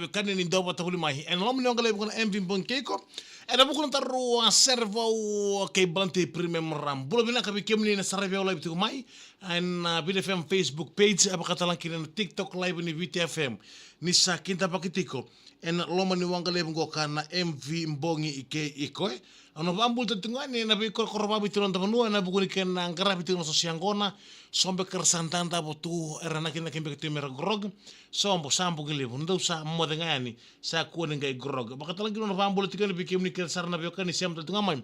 be kan ni do bata huli mai en lo mino ngale bukan MV bon keko era bukan taru servo ke bante premium ram bulo bina ka bikem ni na sarave live tu mai en BTFM Facebook page apa kata laki na TikTok live ni BTFM ni sa kinta pakitiko en lo mani wangale bungo kana MV mbongi ike iko ano bambul tetungani na bi korba bitulon tamanua na bukuni ken angkara bitulon sosiangona sombe kersantanta botu era nakina kembe ketimera grog sombo sambo gelebu ndo sa modengani sa kuone ngai grog bakata lagi no bambul tikani bikim ni kersarna biokani siam tetungamai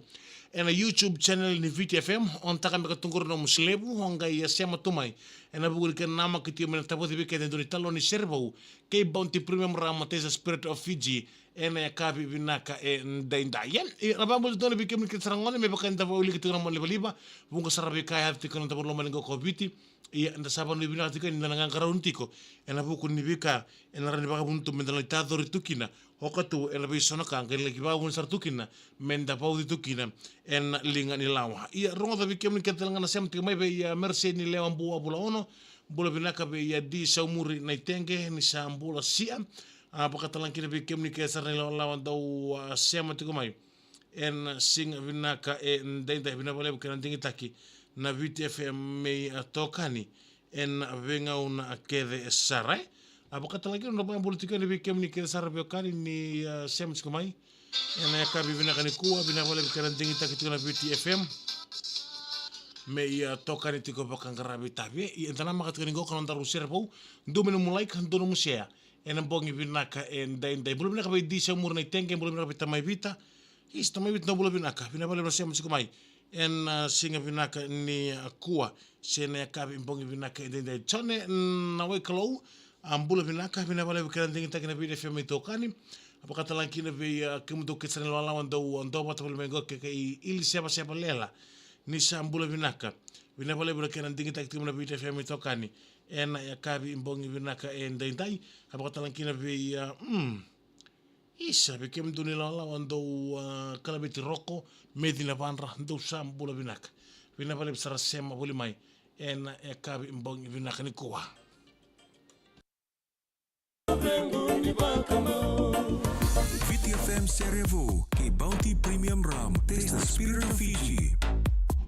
ena YouTube channel ni VTFM on taka me katungur no muslebu honga ya siam tumai ena bukuni ken nama ketimera taboti bikete ndoni talo ni servo ke bounty premium ramateza spirit of Fiji ena ya kabi binaka ndaindayen rabambul tole bikim ni kersarangone me bakanta bawli ketuna mo liba bunga sarabe kaya tikana tabolo malingo kobiti iya nda saban ni binaka tikani ndananga kararuntiko ena buku ni bika ena rani baka buntu mentalitado ritukina hokatu ena bisona kangke lagi baka buntu sartukina menda pau ditukina ena linga ni lawa iya rongo tabi bikim ni ketelangana sem tikamai be iya merse ni lewan buwa bula ono bula binaka be iya di saumuri naitenge ni sambula sia apa kata langkina bikim ni kesar ni lawan dau sema tikamai en sing binaka ndainda binabale bukan tingi taki na VTFM me tokani en venga una akede sarai apa kata lagi no ba politika ni bikem ni kede sarai biokani ni sem skumai en ka bibina kani kuwa binabale bukan tingi taki na VTFM me tokani tiko bakang karabi tabi entana makat kani go kan taru serbo do menu mulai kan do musia en bongi binaka en ndainda belum binaka be di samur na tenge belum binaka tamai vita isto mai vita no belum binaka binabale no sem skumai en singa binaka ni kuwa sene kabi mbongi binaka ndende chone na we klo ambula binaka binabale bikran dingi takina bide femi tokani apa kata lankina be kemudo kesane lawan do bata mengo ke ili siapa lela ni sambula binaka binabale bikran dingi takina bide femi tokani en ya kabi mbongi binaka ndendai apa kata lankina be isa bikem duni lawan do kalabiti roko medina panra do sambula binaka binabale besar sema boli mai en kabi mbongi binaka ni kuwa VTFM Serevo ke Bounty Premium Rum taste the spirit of Fiji.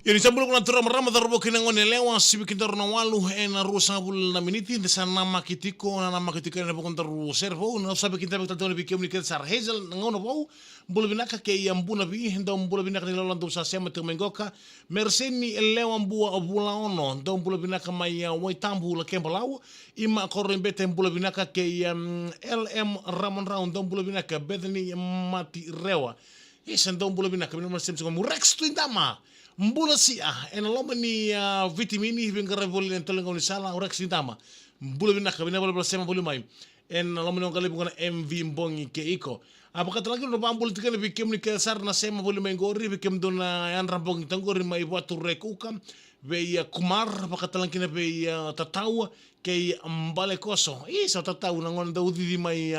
Ini sambul kuna tura marama darbo kinangone lewa sibikitar na walu na rusa bul na miniti de sana makitiko na makitiko na bukon taru servo na sabi kita betul betul bikin ni sar hazel ngono bau bul binaka ke yambuna bi ndom bul binaka ni lolando sa sema mengoka merseni lewa bua bula ono ndom bul binaka mai wai tambu la kembalau ima korembete bul binaka ke LM Ramon Round ndom bul binaka bedni mati rewa isa ndom bul binaka minum sem como rex tu indama mbula sia en lomba ni vitamini bingara volin en tolenga ni sala orek sintama mbula binaka bina bala sema bulu mai en lomba ni ngale bungana MV mbongi ke iko apa kata lagi no bambul tikane bikem ni ke sar na sema bulu mai ngori bikem dona yan rambongi tangori mai watu rekukam be ya kumar apa kata lagi na be tatau ke mbale koso isa tatau na ngon daudi mai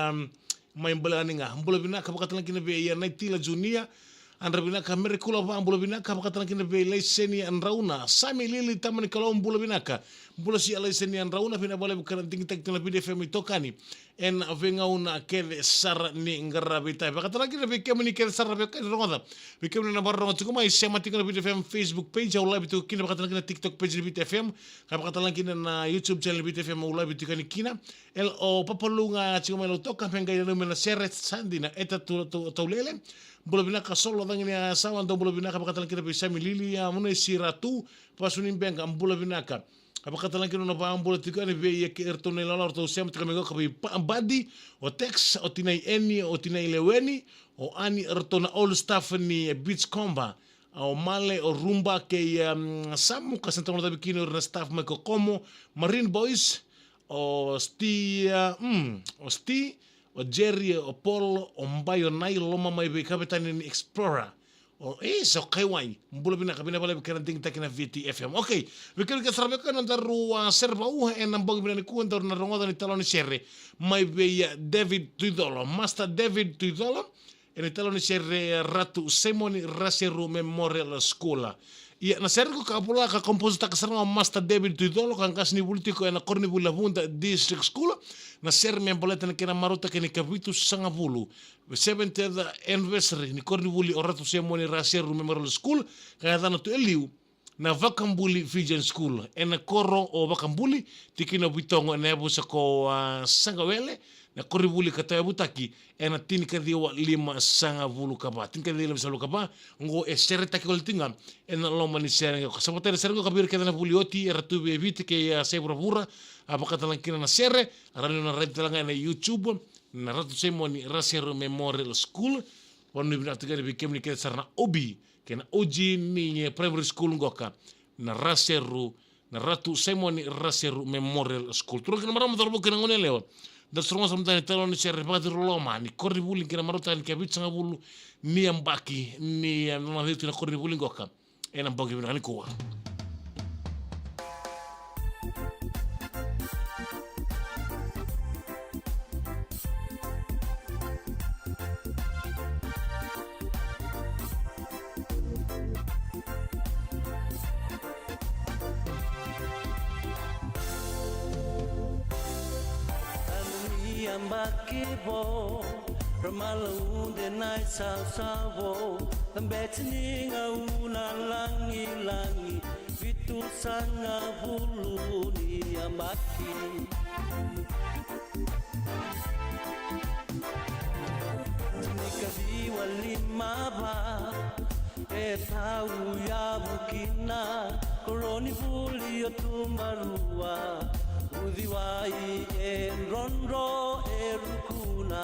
mai mbala ninga mbula binaka apa kata lagi na be ya naitila junia andra binaka merikula pa ambula binaka pakatan kina be leseni anrauna sami lili tamani kalau ambula binaka bula si leseni anrauna bina bole bukan tinggi tek tena BTFM tokani en venga una kele sar ni ngara bita pakatan kina be kemni kele sar be kan ronga be kemni na barro tu kuma isema tinggal BTFM Facebook page au live tu kina pakatan kina TikTok page BTFM pakatan kina na YouTube channel BTFM au live tu kina el o papalunga chuma lo toka penga ya mena seret sandina eta tu lele bula binaka solo dangini sawan do bula binaka pakatalan kita bisa milili ya muna siratu pasunin benga bula binaka apakatalan kita na pa bula tika ni be ke erto ne lala orto sem tika mego kabi badi o tex o tinai eni o tinai leweni o ani erto na all staff ni beach comba o male o rumba ke samu kasentamo da bikini na staff me como marine boys o o Jerry, o Paul, o Mbayo Nai, loma mai be kapitani ni Explorer. O so kaiwai, mbula binaka bina bikana ting takina VTFM. Okay, bikana ka sarbe ka nandaru serva en nambog bina ni kuandar na rongoda ni taloni serre. Mai be David Tuidolo, Master David Tuidolo, en taloni serre Ratu Semoni Raseru Memorial School. Ia na serre ko kapula ka composita ka saranga Master David Tuidolo kan kasni bultiko en korni bula bunda district school. na ser me boleta na kena marota kene kabitu sangabulu 70th anniversary ni kornibuli oratu semoni raseru memorial school kaya dana tu eliu na vakambuli Fijian school ena koro o vakambuli tikina bitongo na ebu sako sangawele na koribuli kata butaki ena tini kadiwa 5 sangabulu kaba tini kadiwa 5 sangabulu kaba ngo esere taki koltinga ena loma ni sere ngo sabotere sere ngo kabir kena bulioti ratu bebiti ke sebra bura apakata langkina na sere arani na red talanga na YouTube na ratu semoni Raseru Memorial School wanu bina tigani bikem ni sarna obi kena oji ni primary school ngoka na Raseru na ratu semoni Raseru Memorial School turu kena maramu torbo kena ngone leo da stroma samtani talo ni sere padir loma ni korri buli kena marota ni kabit sanga bulu ni ambaki ni na hitu na korri buli ngoka ena mbagi bina ni kuwa Makibo, Ramalu de night sawo, Betting una langi langi, Vitu sanga bulu ni amaki. Nikabi walimaba, etau ya bukina, Koroni buli otumarua. Udiwai enrondo erukuna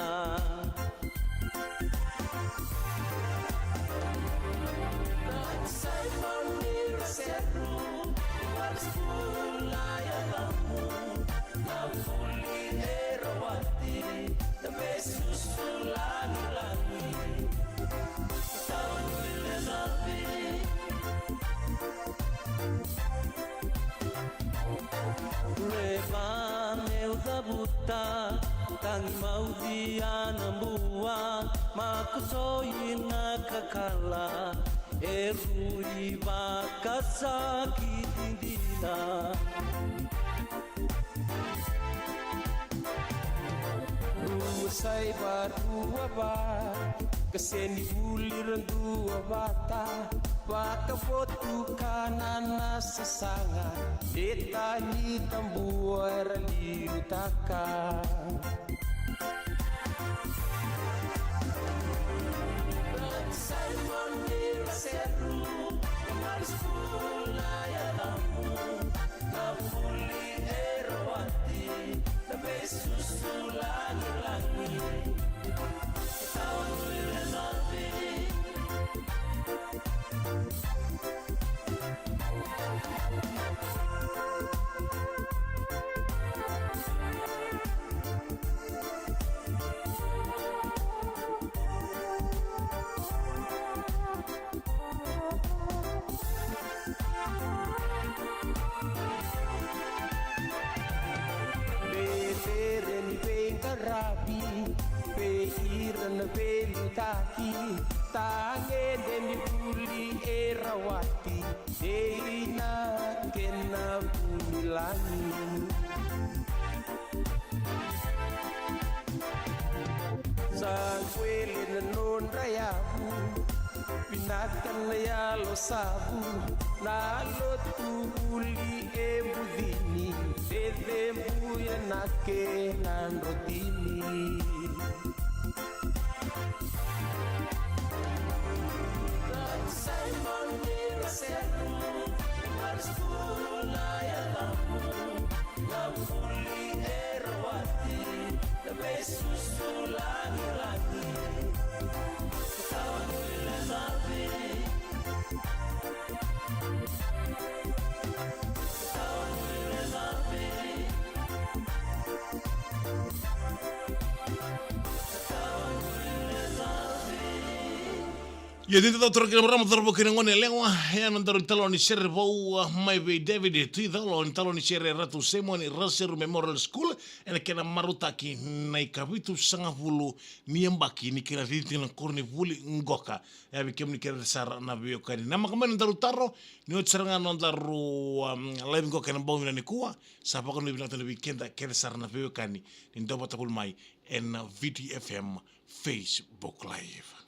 Simon Raseru Warskula ya lamu Nafuli erawati Tabesusu lani Tawile nabi Reva meu dabuta tangi maudia nambua makusoi nakakala erui bakasa kidindina Rusai baru abat keseni bulir dua bata Wakapotu kanana sesanga Etani tambuar liutaka Simon Raseru Warskula ya lamu Nafuli erawati Tabesusu langi Tawile nabi Rabi, peiran belutaki, tange demi buli erawati, deina kena bumilangi. Sangwele nanon rayabu, pinakan ya lo sabu, nalo tu buli ebudini, dedembu ya nake nandotini. Simon Raseru Warskula ya lamu Nafuli erawati Tabesusu lagi Tawile nabi Tawile nabi Ya dito tahu terus kita beramah terus bukan ngone lewa ya nonton talon ni share bau my way David itu talon ni share ratu semoni Raser Memorial School ena kena marutaki na ikabitu sanga hulu niambaki ni kira riti na korni huli ngoka ya bikem ni kira sar na bio kani nama kemarin taru taro ni otserangan nontaru live ngoka na bau ni kuwa sapa kono bilang tadi weekend kira sar na bio kani ni dopa tapul mai en VTFM Facebook Live.